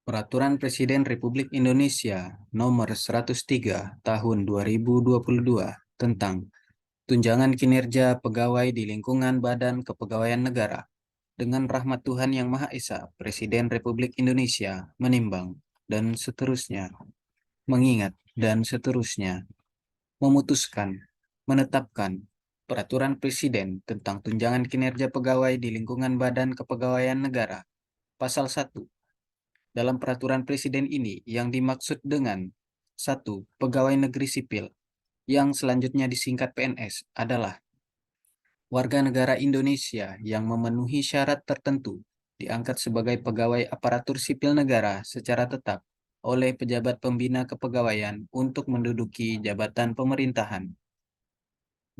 Peraturan Presiden Republik Indonesia Nomor 103 Tahun 2022 tentang tunjangan kinerja pegawai di lingkungan Badan Kepegawaian Negara. Dengan rahmat Tuhan Yang Maha Esa, Presiden Republik Indonesia menimbang dan seterusnya, mengingat dan seterusnya, memutuskan, menetapkan Peraturan Presiden tentang tunjangan kinerja pegawai di lingkungan Badan Kepegawaian Negara. Pasal 1. Dalam peraturan presiden ini yang dimaksud dengan 1. Pegawai negeri sipil yang selanjutnya disingkat PNS adalah warga negara Indonesia yang memenuhi syarat tertentu diangkat sebagai pegawai aparatur sipil negara secara tetap oleh pejabat pembina kepegawaian untuk menduduki jabatan pemerintahan.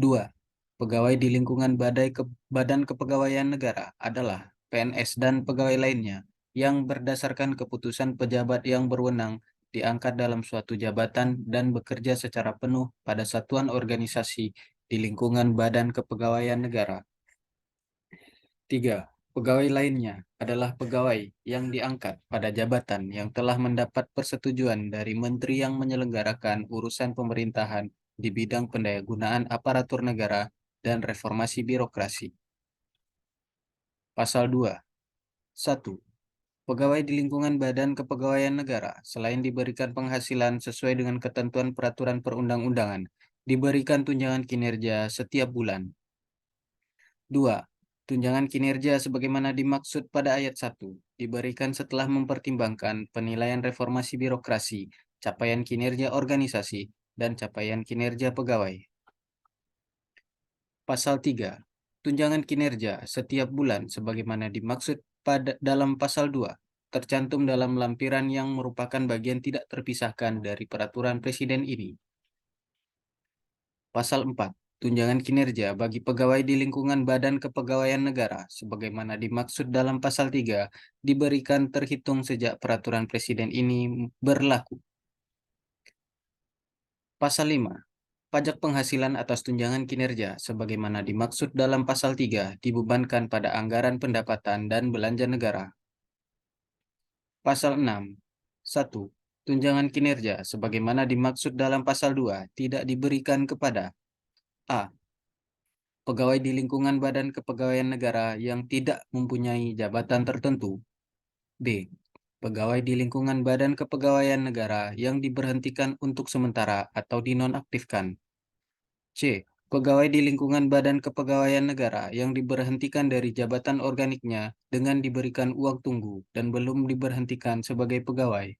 2. Pegawai di lingkungan Badan Kepegawaian Negara adalah PNS dan pegawai lainnya yang berdasarkan keputusan pejabat yang berwenang diangkat dalam suatu jabatan dan bekerja secara penuh pada satuan organisasi di lingkungan Badan Kepegawaian Negara. 3. Pegawai lainnya adalah pegawai yang diangkat pada jabatan yang telah mendapat persetujuan dari menteri yang menyelenggarakan urusan pemerintahan di bidang pendayagunaan aparatur negara dan reformasi birokrasi. Pasal 2. 1. Pegawai di lingkungan Badan Kepegawaian Negara, selain diberikan penghasilan sesuai dengan ketentuan peraturan perundang-undangan, diberikan tunjangan kinerja setiap bulan. 2. Tunjangan kinerja sebagaimana dimaksud pada ayat 1 diberikan setelah mempertimbangkan penilaian reformasi birokrasi, capaian kinerja organisasi, dan capaian kinerja pegawai. Pasal 3. Tunjangan kinerja setiap bulan sebagaimana dimaksud dalam pasal 2 tercantum dalam lampiran yang merupakan bagian tidak terpisahkan dari peraturan presiden ini. Pasal 4. Tunjangan kinerja bagi pegawai di lingkungan Badan Kepegawaian Negara sebagaimana dimaksud dalam pasal 3 diberikan terhitung sejak peraturan presiden ini berlaku. Pasal 5. Pajak penghasilan atas tunjangan kinerja sebagaimana dimaksud dalam pasal 3 dibebankan pada anggaran pendapatan dan belanja negara. Pasal 6. 1. Tunjangan kinerja sebagaimana dimaksud dalam pasal 2 tidak diberikan kepada A. Pegawai di lingkungan Badan Kepegawaian Negara yang tidak mempunyai jabatan tertentu. B. Pegawai di lingkungan Badan Kepegawaian Negara yang diberhentikan untuk sementara atau dinonaktifkan. C. Pegawai di lingkungan Badan Kepegawaian Negara yang diberhentikan dari jabatan organiknya dengan diberikan uang tunggu dan belum diberhentikan sebagai pegawai.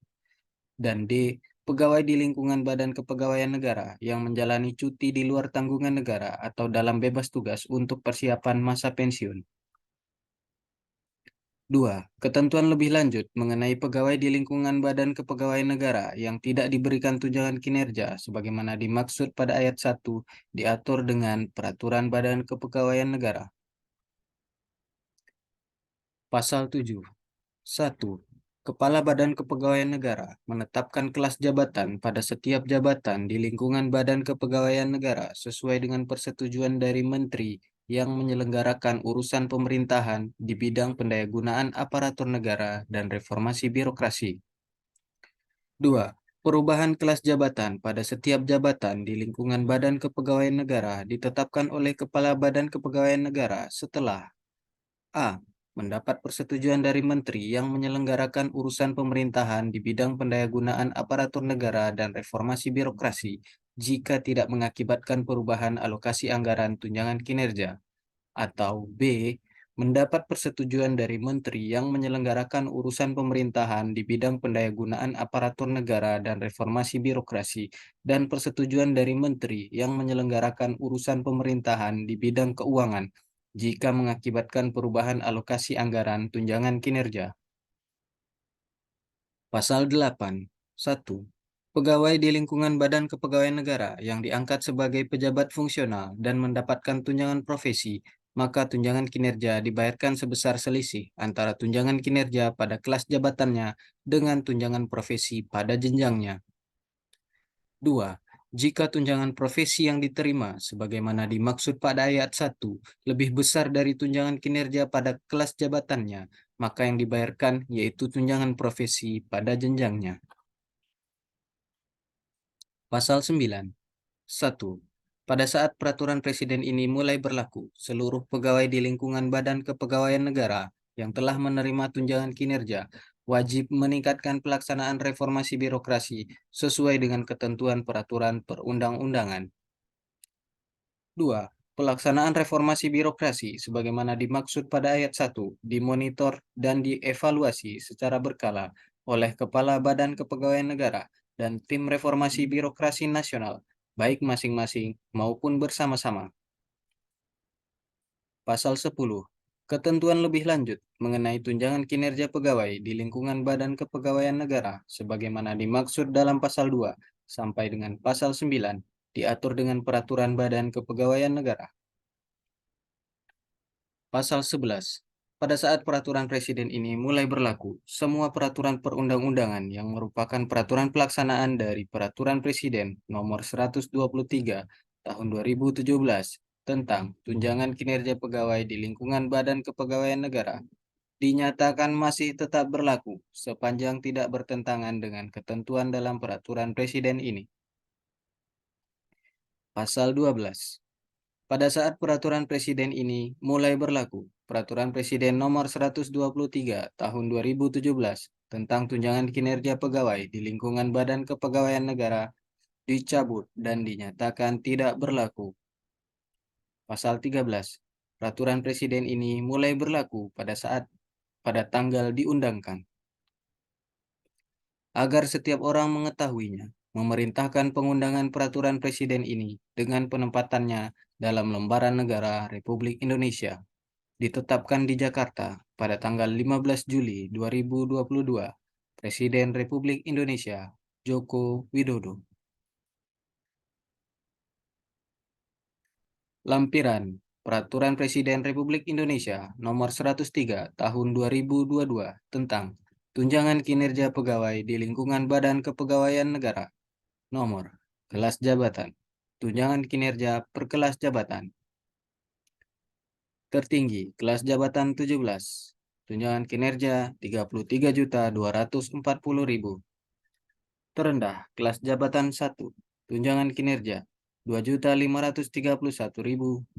Dan D. Pegawai di lingkungan Badan Kepegawaian Negara yang menjalani cuti di luar tanggungan negara atau dalam bebas tugas untuk persiapan masa pensiun. 2. Ketentuan lebih lanjut mengenai pegawai di lingkungan Badan Kepegawaian Negara yang tidak diberikan tunjangan kinerja sebagaimana dimaksud pada ayat 1 diatur dengan Peraturan Badan Kepegawaian Negara. Pasal 7. 1. Kepala Badan Kepegawaian Negara menetapkan kelas jabatan pada setiap jabatan di lingkungan Badan Kepegawaian Negara sesuai dengan persetujuan dari Menteri yang menyelenggarakan urusan pemerintahan di bidang pendayagunaan aparatur negara dan reformasi birokrasi. 2. Perubahan kelas jabatan pada setiap jabatan di lingkungan Badan Kepegawaian Negara ditetapkan oleh Kepala Badan Kepegawaian Negara setelah A. Mendapat persetujuan dari Menteri yang menyelenggarakan urusan pemerintahan di bidang pendayagunaan aparatur negara dan reformasi birokrasi jika tidak mengakibatkan perubahan alokasi anggaran tunjangan kinerja. Atau B. Mendapat persetujuan dari Menteri yang menyelenggarakan urusan pemerintahan di bidang pendayagunaan aparatur negara dan reformasi birokrasi dan persetujuan dari Menteri yang menyelenggarakan urusan pemerintahan di bidang keuangan jika mengakibatkan perubahan alokasi anggaran tunjangan kinerja. Pasal 8. 1. Pegawai di lingkungan Badan Kepegawaian Negara yang diangkat sebagai pejabat fungsional dan mendapatkan tunjangan profesi, maka tunjangan kinerja dibayarkan sebesar selisih antara tunjangan kinerja pada kelas jabatannya dengan tunjangan profesi pada jenjangnya. 2. Jika tunjangan profesi yang diterima sebagaimana dimaksud pada ayat 1 lebih besar dari tunjangan kinerja pada kelas jabatannya, maka yang dibayarkan yaitu tunjangan profesi pada jenjangnya. Pasal 9. 1. Pada saat peraturan presiden ini mulai berlaku, seluruh pegawai di lingkungan Badan Kepegawaian Negara yang telah menerima tunjangan kinerja wajib meningkatkan pelaksanaan reformasi birokrasi sesuai dengan ketentuan peraturan perundang-undangan. 2. Pelaksanaan reformasi birokrasi sebagaimana dimaksud pada ayat 1 dimonitor dan dievaluasi secara berkala oleh Kepala Badan Kepegawaian Negara dan Tim Reformasi Birokrasi Nasional, baik masing-masing maupun bersama-sama. Pasal 10. Ketentuan lebih lanjut mengenai tunjangan kinerja pegawai di lingkungan Badan Kepegawaian Negara sebagaimana dimaksud dalam pasal 2 sampai dengan pasal 9 diatur dengan peraturan Badan Kepegawaian Negara. Pasal 11. Pada saat peraturan presiden ini mulai berlaku, semua peraturan perundang-undangan yang merupakan peraturan pelaksanaan dari peraturan presiden nomor 123 tahun 2017 tentang tunjangan kinerja pegawai di lingkungan Badan Kepegawaian Negara dinyatakan masih tetap berlaku sepanjang tidak bertentangan dengan ketentuan dalam peraturan presiden ini. Pasal 12. Pada saat peraturan presiden ini mulai berlaku, peraturan presiden nomor 123 tahun 2017 tentang tunjangan kinerja pegawai di lingkungan Badan Kepegawaian Negara dicabut dan dinyatakan tidak berlaku. Pasal 13. Peraturan presiden ini mulai berlaku pada tanggal diundangkan. Agar setiap orang mengetahuinya, memerintahkan pengundangan peraturan presiden ini dengan penempatannya dalam lembaran negara Republik Indonesia ditetapkan di Jakarta pada tanggal 15 Juli 2022, Presiden Republik Indonesia Joko Widodo. Lampiran Peraturan Presiden Republik Indonesia Nomor 103 Tahun 2022 tentang tunjangan kinerja pegawai di lingkungan Badan Kepegawaian Negara. Nomor kelas jabatan. Tunjangan kinerja per kelas jabatan. Tertinggi, kelas jabatan 17. Tunjangan kinerja 33.240.000. Terendah, kelas jabatan 1. Tunjangan kinerja 2.531.250.